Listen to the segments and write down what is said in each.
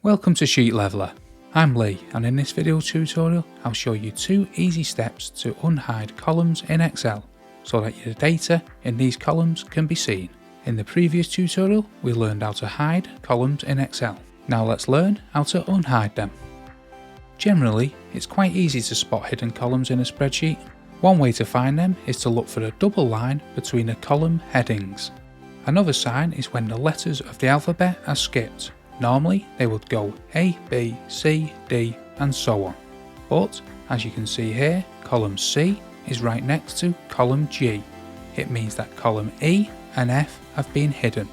Welcome to Sheet Leveler. I'm Lee, and in this video tutorial I'll show you 2 easy steps to unhide columns in Excel so that your data in these columns can be seen. In the previous tutorial we learned how to hide columns in Excel. Now let's learn how to unhide them. Generally, it's quite easy to spot hidden columns in a spreadsheet. One way to find them is to look for a double line between the column headings. Another sign is when the letters of the alphabet are skipped. Normally they would go A, B, C, D and so on. But as you can see here, column C is right next to column G. It means that column E and F have been hidden.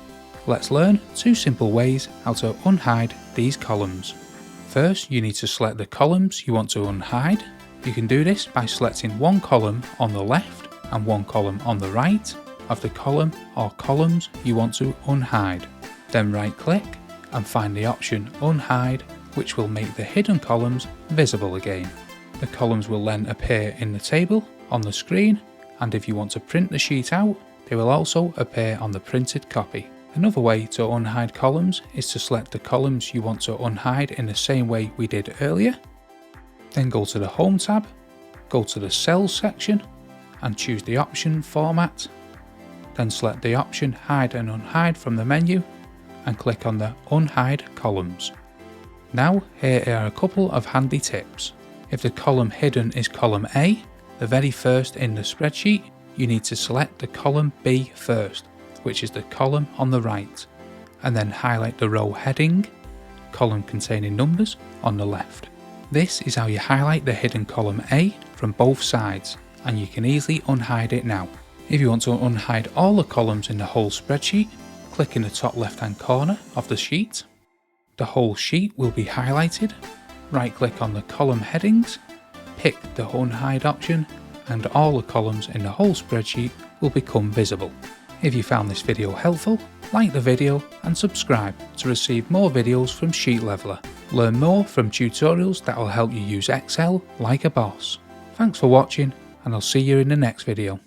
Let's learn 2 simple ways how to unhide these columns. First, you need to select the columns you want to unhide. You can do this by selecting one column on the left and one column on the right of the column or columns you want to unhide. Then right click and find the option Unhide, which will make the hidden columns visible again. The columns will then appear in the table on the screen, and if you want to print the sheet out, they will also appear on the printed copy. Another way to unhide columns is to select the columns you want to unhide in the same way we did earlier. Then go to the Home tab, go to the Cells section and choose the option Format. Then select the option Hide and Unhide from the menu and click on the Unhide Columns. Now here are a couple of handy tips. If the column hidden is column A, the very first in the spreadsheet, you need to select the column B first, which is the column on the right, and then highlight the row heading, column containing numbers, on the left. This is how you highlight the hidden column A from both sides, and you can easily unhide it now. If you want to unhide all the columns in the whole spreadsheet, click in the top left hand corner of the sheet. The whole sheet will be highlighted. Right click on the column headings, pick the Unhide option, and all the columns in the whole spreadsheet will become visible. If you found this video helpful, like the video and subscribe to receive more videos from Sheet Leveler. Learn more from tutorials that will help you use Excel like a boss. Thanks for watching, and I'll see you in the next video.